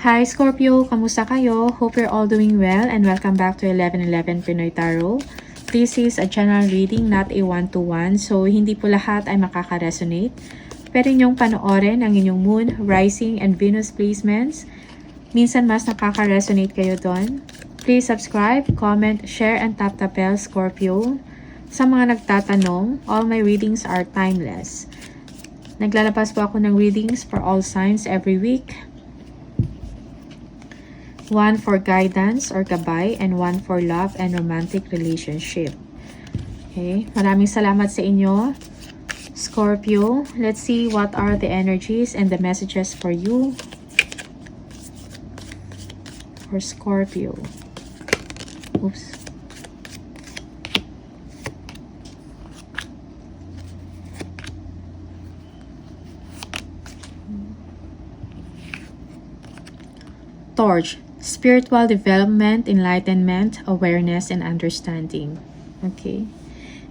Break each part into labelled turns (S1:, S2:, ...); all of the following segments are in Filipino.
S1: Hi Scorpio, kamusta kayo? Hope you're all doing well and welcome back to 1111 Pinoy Tarot. This is a general reading, not a one-to-one, so hindi po lahat ay makaka-resonate. Pwede niyong panoorin ang inyong Moon, Rising, and Venus placements. Minsan mas nakaka-resonate kayo doon. Please subscribe, comment, share, and tap the bell, Scorpio. Sa mga nagtatanong, all my readings are timeless. Naglalabas po ako ng readings for all signs every week. One for guidance or gabay and one for love and romantic relationship. Okay, maraming salamat sa inyo, Scorpio. Let's see what are the energies and the messages for you. For Scorpio. Oops. Torch. Spiritual development, enlightenment, awareness, and understanding. Okay.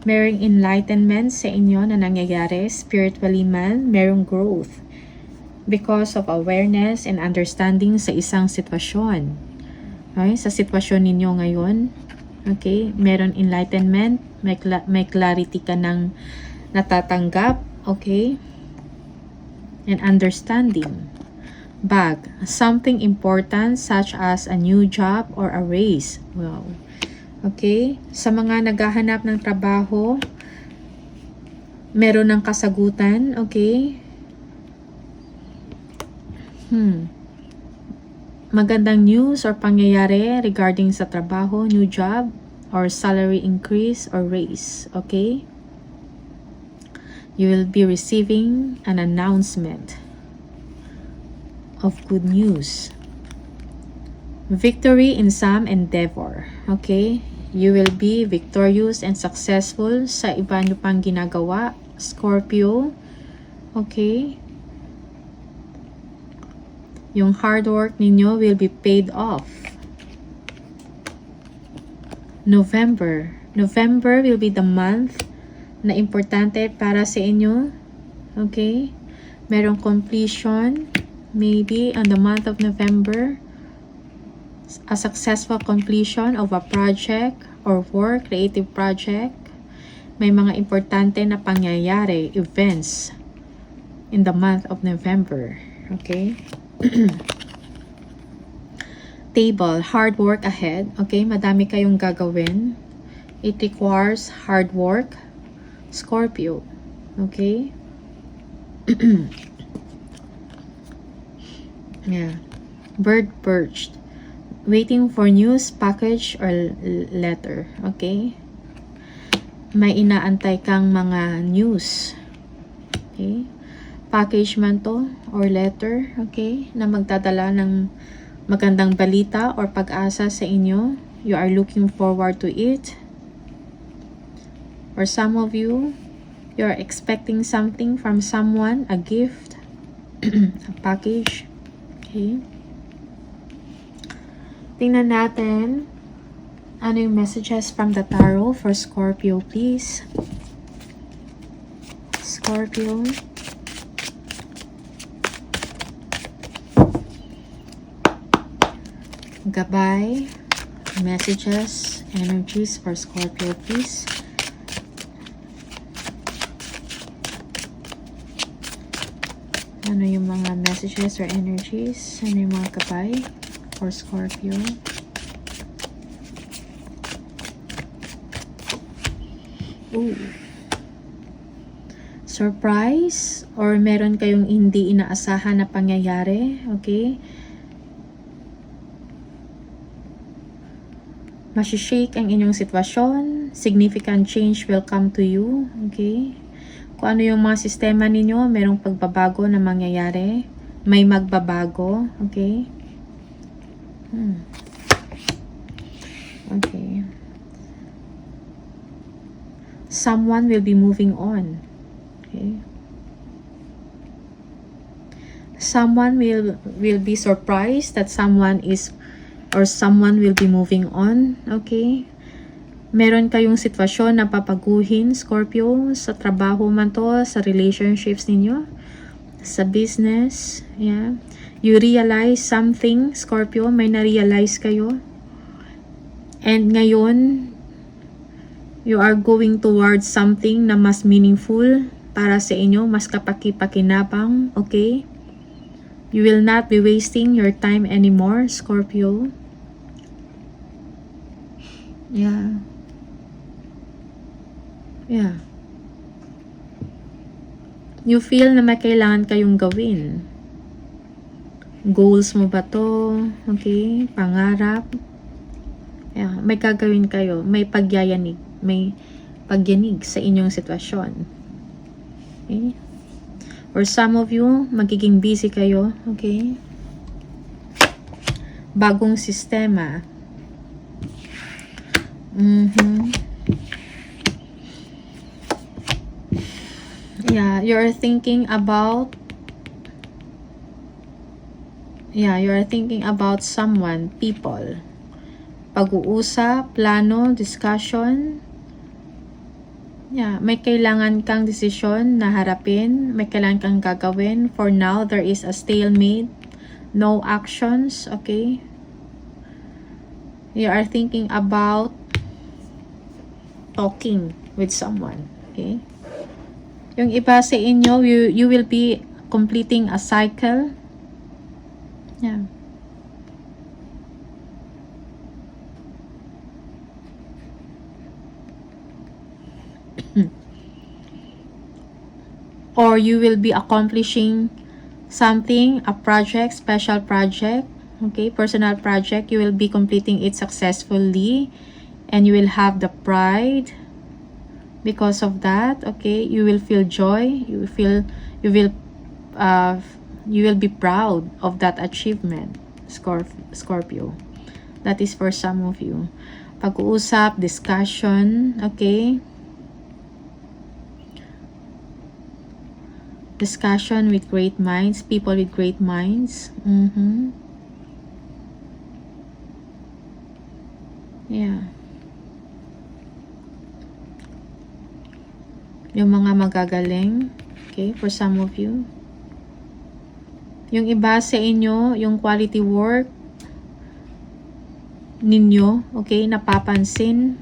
S1: Merong enlightenment sa inyo na nangyayari spiritually man, merong growth because of awareness and understanding sa isang sitwasyon. Okay? Sa sitwasyon ninyo ngayon, okay, meron enlightenment, may clarity ka ng natatanggap, okay, and understanding. Bag, something important such as a new job or a raise. Wow. Okay? Sa mga naghahanap ng trabaho, meron ng kasagutan, okay? Magandang news or pangyayari regarding sa trabaho, new job, or salary increase or raise, okay? You will be receiving an announcement of good news. Victory in some endeavor. Okay? You will be victorious and successful sa iba nyo pang ginagawa, Scorpio. Okay? Yung hard work ninyo will be paid off. November. November will be the month na importante para sa inyo. Okay? Merong completion. Maybe on the month of November, a successful completion of a project or work, creative project. May mga importante na pangyayari, events in the month of November. Okay? Table, hard work ahead. Okay? Madami kayong gagawin. It requires hard work. Scorpio. Okay? Yeah. Bird perched. Waiting for news, package, or letter. Okay? May inaantay kang mga news. Okay? Package man to or letter. Okay? Na magdadala ng magandang balita or pag-asa sa inyo. You are looking forward to it. Or some of you, you are expecting something from someone, a gift, a package. Okay. Tingnan natin ano yung messages from the tarot for Scorpio, please. Scorpio. Gabay. Messages, energies for Scorpio, please. Ano yung mga messages or energies? Ano yung mga gabay for Scorpio? Ooh. Surprise? Or meron kayong hindi inaasahan na pangyayari? Okay? Masishake ang inyong sitwasyon. Significant change will come to you. Okay? Kung ano yung mga sistema ninyo, merong pagbabago na mangyayari. May magbabago. Okay? Okay. Someone will be moving on. Okay? Someone will be surprised that someone will be moving on. Okay? Meron kayong sitwasyon na papaguhin, Scorpio, sa trabaho man to, sa relationships ninyo, sa business, yeah. You realize something, Scorpio. May na-realize kayo. And ngayon, you are going towards something na mas meaningful para sa inyo, mas kapaki-pakinabang, okay? You will not be wasting your time anymore, Scorpio. Yeah. Yeah. You feel na may kailangan kayong gawin. Goals mo ba to? Okay? Pangarap? Yeah. May gagawin kayo. May pagyayanig. May pagyanig sa inyong sitwasyon. Okay? For some of you, magiging busy kayo. Okay? Bagong sistema. Yeah, you're thinking about someone, people. Pag-uusap, plano, discussion. Yeah, may kailangan kang desisyon na harapin, may kailangan kang gagawin. For now, there is a stalemate, no actions, okay? You are thinking about talking with someone, okay? Yung iba sa inyo, you will be completing a cycle. Yeah. Or you will be accomplishing something, a project, special project, okay, personal project. You will be completing it successfully and you will have the pride because of that, okay? You will feel joy, you will be proud of that achievement, Scorpio. That is for some of you. Pag-uusap, discussion, okay? Discussion with great minds, people with great minds. Yeah. Yung mga magagaling, okay, for some of you. Yung iba sa inyo, yung quality work ninyo, okay, napapansin.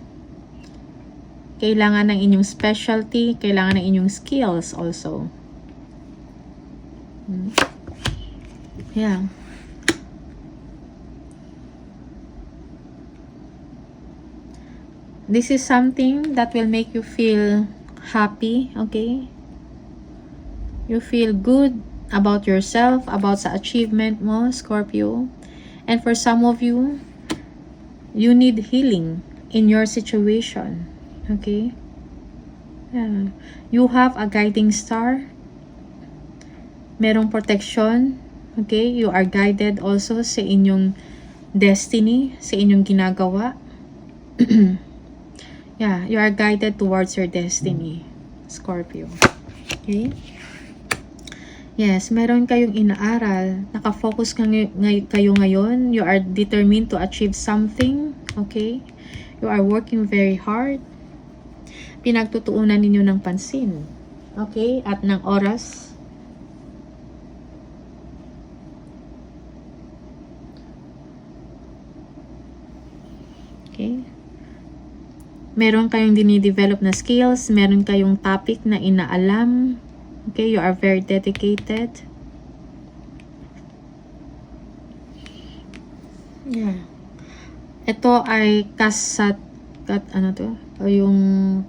S1: Kailangan ng inyong specialty, kailangan ng inyong skills also. Yeah. This is something that will make you feel happy, okay? You feel good about yourself, about sa achievement mo, Scorpio. And for some of you, you need healing in your situation, okay? Yeah. You have a guiding star. Merong protection, okay? You are guided also sa inyong destiny, sa inyong ginagawa. Yeah, you are guided towards your destiny, Scorpio. Okay? Yes, meron kayong inaaral. Nakafocus kayo ngayon. You are determined to achieve something, okay? You are working very hard. Pinagtutuunan ninyo ng pansin, okay? At ng oras. Okay? Meron kayong dinidevelop na skills, meron kayong topic na inaalam. Okay, you are very dedicated. Yeah. Ito ay yung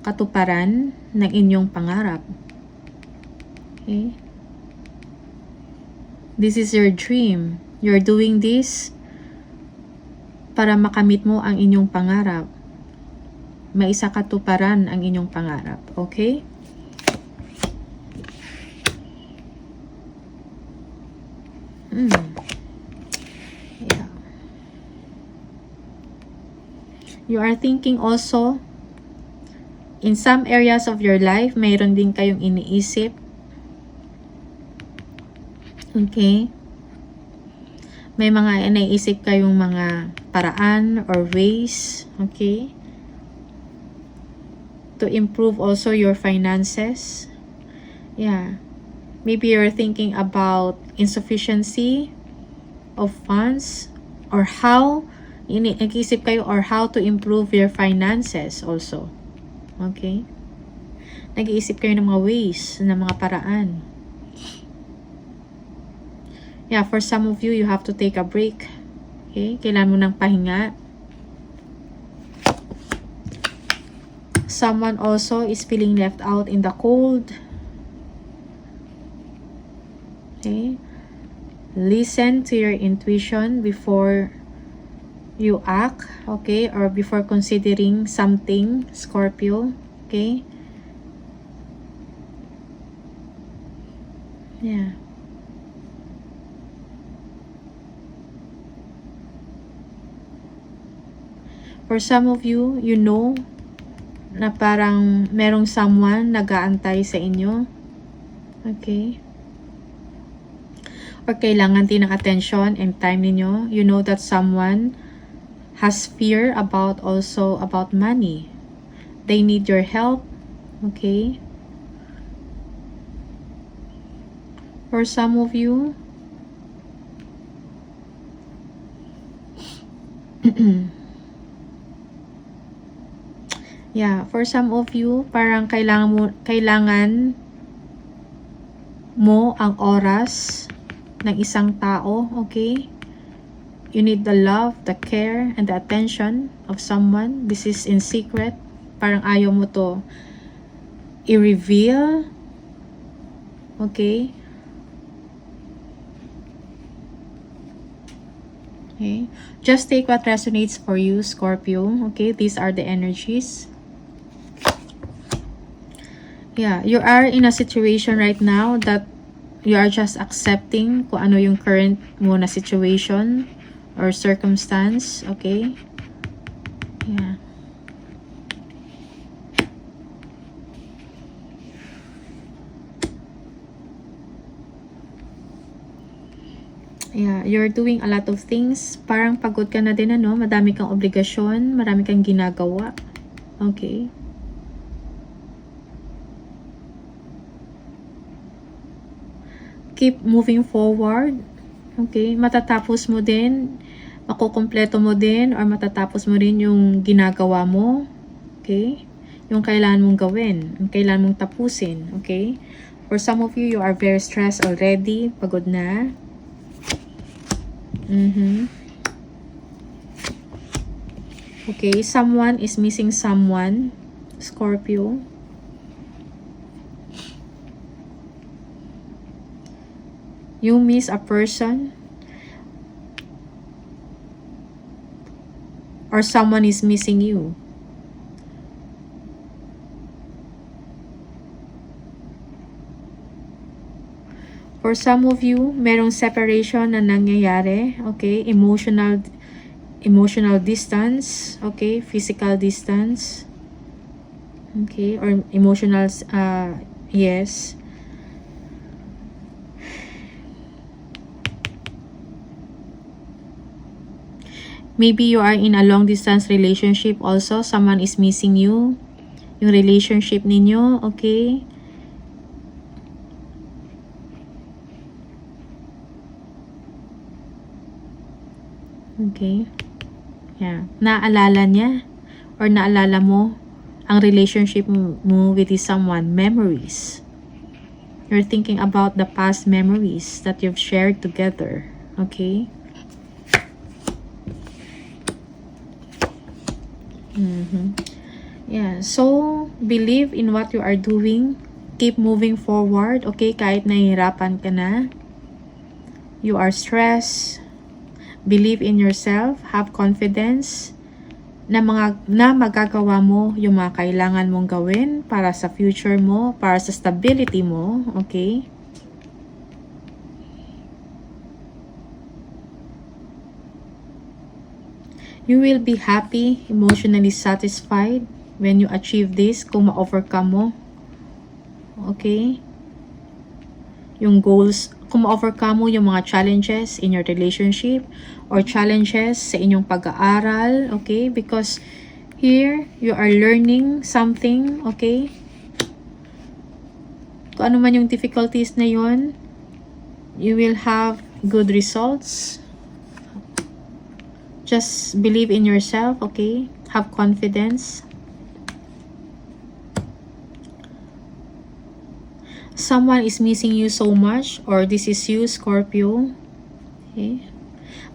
S1: katuparan ng inyong pangarap. Okay? This is your dream. You're doing this para makamit mo ang inyong pangarap. Maisa katuparan ang inyong pangarap. Okay? Yeah. You are thinking also, in some areas of your life, mayroon din kayong iniisip. Okay? May mga iniisip kayong mga paraan or ways, okay? To improve also your finances. Yeah. Maybe you're thinking about insufficiency of funds, or how, nag-iisip kayo or how to improve your finances also. Okay? Nag-iisip kayo ng mga ways, ng mga paraan. Yeah, for some of you, you have to take a break. Okay? Kailangan mo ng pahinga. Someone also is feeling left out in the cold. Okay? Listen to your intuition before you act, okay? Or before considering something, Scorpio, okay? Yeah. For some of you, you know na parang merong someone nag-aantay sa inyo. Okay? Or kailangan din ng attention and time ninyo. You know that someone has fear about also about money. They need your help. Okay? For some of you, yeah, for some of you, parang kailangan mo ang oras ng isang tao, okay? You need the love, the care, and the attention of someone. This is in secret. Parang ayaw mo to i-reveal. Okay? Okay? Just take what resonates for you, Scorpio. Okay? These are the energies. Yeah, you are in a situation right now that you are just accepting kung ano yung current mo na situation or circumstance, okay? Yeah. Yeah, you're doing a lot of things. Parang pagod ka na din, ano? Madami kang obligasyon, marami kang ginagawa. Okay? Keep moving forward. Okay? Matatapos mo din, makukumpleto mo din, or matatapos mo rin yung ginagawa mo. Okay? Yung kailangan mong gawin, yung kailangan mong tapusin. Okay? For some of you, you are very stressed already. Pagod na. Okay, someone is missing someone, Scorpio. You miss a person, or someone is missing you. For some of you, merong separation na nangyayari, okay? Emotional distance, okay? Physical distance, okay? Or emotional, yes. Maybe you are in a long distance relationship also. Someone is missing you. Yung relationship ninyo, okay? Okay. Yeah. Naalala niya or naalala mo ang relationship mo with this someone, memories. You're thinking about the past memories that you've shared together. Okay? Yeah. So, believe in what you are doing. Keep moving forward. Okay? Kahit nahihirapan ka na. You are stressed. Believe in yourself, have confidence na magagawa mo yung mga kailangan mong gawin para sa future mo, para sa stability mo, okay? You will be happy, emotionally satisfied when you achieve this, kung ma-overcome mo. Okay? Yung goals, kung ma-overcome mo yung mga challenges in your relationship or challenges sa inyong pag-aaral, okay? Because here, you are learning something, okay? Kung ano man yung difficulties na yun, you will have good results, Just believe in yourself, okay? Have confidence. Someone is missing you so much, or this is you, Scorpio. Okay?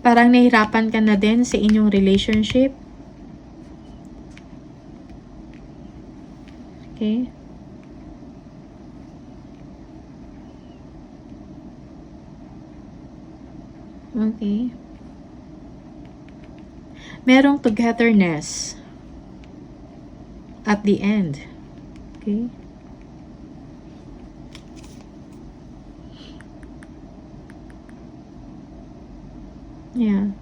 S1: Parang nahirapan ka na din sa inyong relationship. Okay? Okay. Merong togetherness at the end. Okay? Yeah.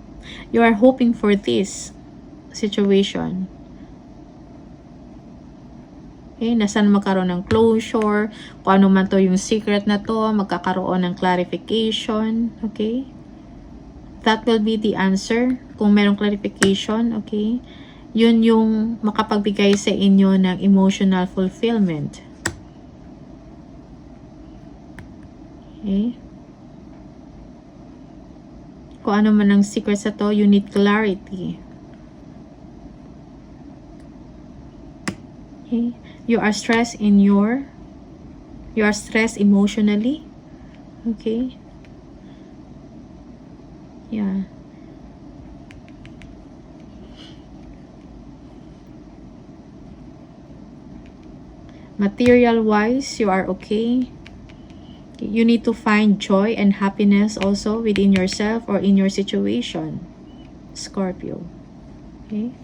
S1: You are hoping for this situation. Okay, nasan magkaroon ng closure, kung ano man to yung secret na to, magkakaroon ng clarification, okay? That will be the answer. Kung merong clarification, okay? Yun yung makapagbigay sa inyo ng emotional fulfillment. Okay? Kung ano man ang secret sa to, you need clarity. Okay? You are stressed you are stressed emotionally. Okay? Yeah. Material wise, you are okay. You need to find joy and happiness also within yourself or in your situation, Scorpio. Okay?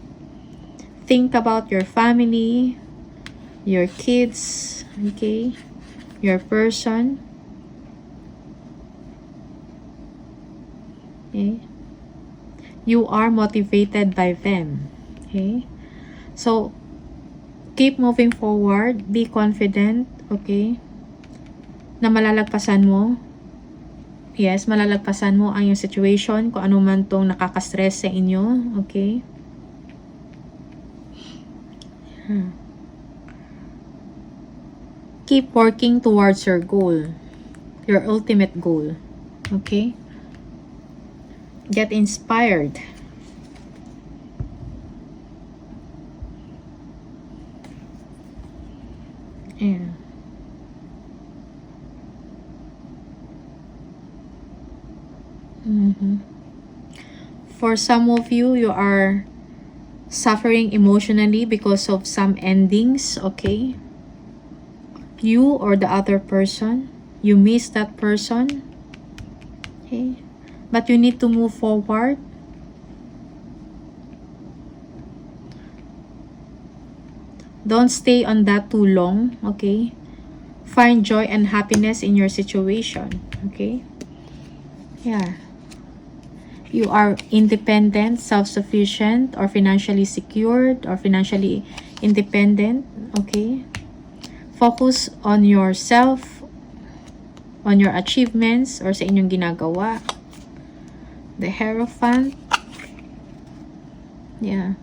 S1: Think about your family, your kids, okay? Your person. Okay? You are motivated by them. Okay? So, keep moving forward. Be confident. Okay? Na malalagpasan mo. Yes, malalagpasan mo ang yung situation, kung ano man tong nakaka-stress sa inyo. Okay? Keep working towards your goal. Your ultimate goal. Okay? Get inspired. Yeah. For some of you, you are suffering emotionally because of some endings, okay? You or the other person, you miss that person, okay? But you need to move forward. Don't stay on that too long, okay? Find joy and happiness in your situation, okay? Yeah. You are independent, self-sufficient, or financially secured, or financially independent, okay? Focus on yourself, on your achievements, or sa inyong ginagawa. The Hierophant. Yeah.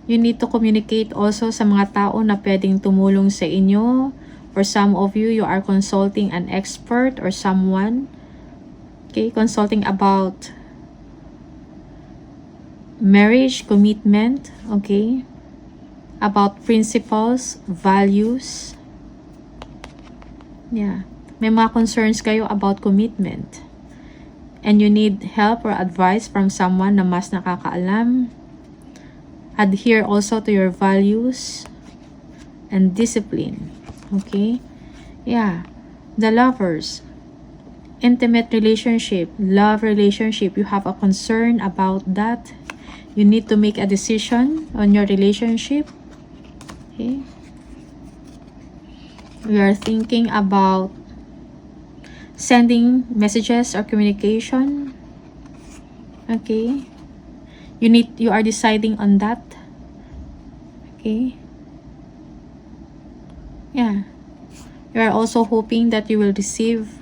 S1: You need to communicate also sa mga tao na pwedeng tumulong sa inyo. For some of you, you are consulting an expert or someone. Okay, consulting about marriage, commitment, okay? About principles, values. Yeah. May mga concerns kayo about commitment. And you need help or advice from someone na mas nakakaalam. Adhere also to your values and discipline. Okay? Yeah. The Lovers. Intimate relationship, love relationship. You have a concern about that. You need to make a decision on your relationship. Okay? We are thinking about sending messages or communication. Okay? You are deciding on that. Okay? Yeah. You are also hoping that you will receive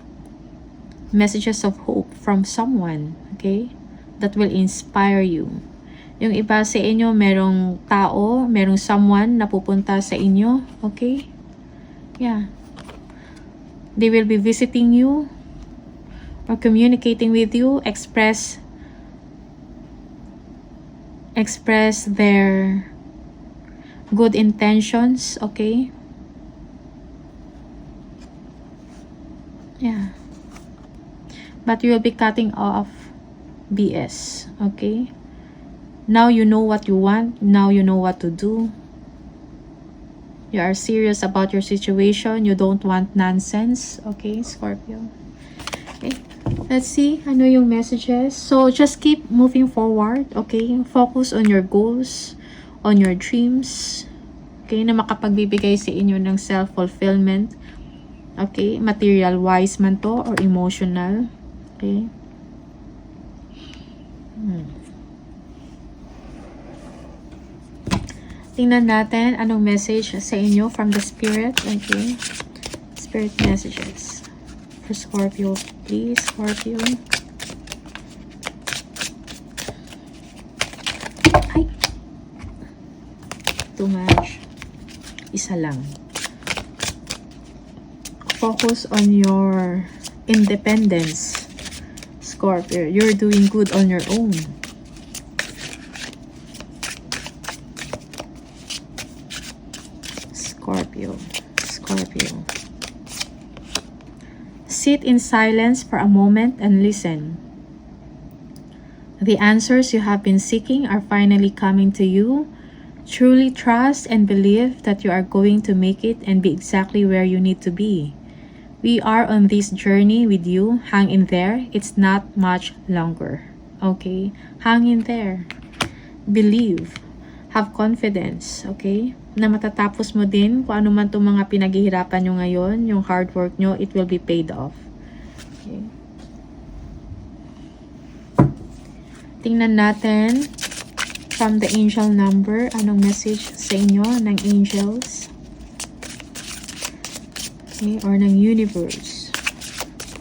S1: messages of hope from someone. Okay? That will inspire you. Yung iba sa inyo, merong tao, merong someone na pupunta sa inyo. Okay? Yeah. They will be visiting you or communicating with you, express express their good intentions, okay? Yeah. But you will be cutting off BS, okay? Now you know what you want. Now you know what to do. You are serious about your situation. You don't want nonsense, okay, Scorpio? Okay. Let's see, ano yung messages. So, just keep moving forward, okay? Focus on your goals, on your dreams, okay? Na makapagbibigay sa inyo ng self-fulfillment, okay? Material-wise man to or emotional, okay? Tingnan natin anong message sa inyo from the Spirit, okay? Spirit messages for Scorpio, please, Scorpio. Ay! Too much. Isa lang. Focus on your independence, Scorpio. You're doing good on your own. Scorpio. Sit in silence for a moment and listen. The answers you have been seeking are finally coming to you. Truly trust and believe that you are going to make it and be exactly where you need to be. We are on this journey with you. Hang in there. It's not much longer. Okay? Hang in there. Believe. Have confidence. Okay? Na matatapos mo din kung ano man itong mga pinaghihirapan nyo ngayon, yung hard work nyo, it will be paid off. Okay. Tingnan natin from the angel number, anong message sa inyo ng angels, okay, or ng universe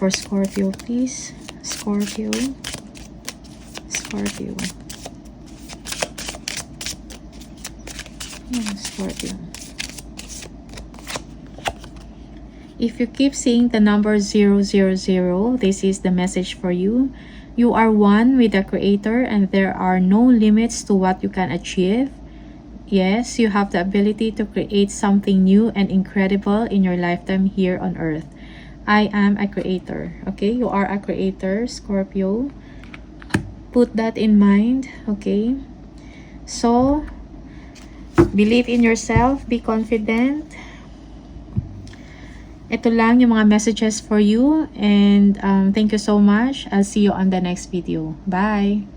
S1: for Scorpio, please. Scorpio. Scorpio. Scorpio. If you keep seeing the number 000, this is the message for you. You are one with the Creator and there are no limits to what you can achieve. Yes, you have the ability to create something new and incredible in your lifetime here on earth. I am a creator. Okay, you are a creator, Scorpio. Put that in mind. Okay, so believe in yourself, be confident. Ito lang yung mga messages for you and thank you so much. I'll see you on the next video. Bye!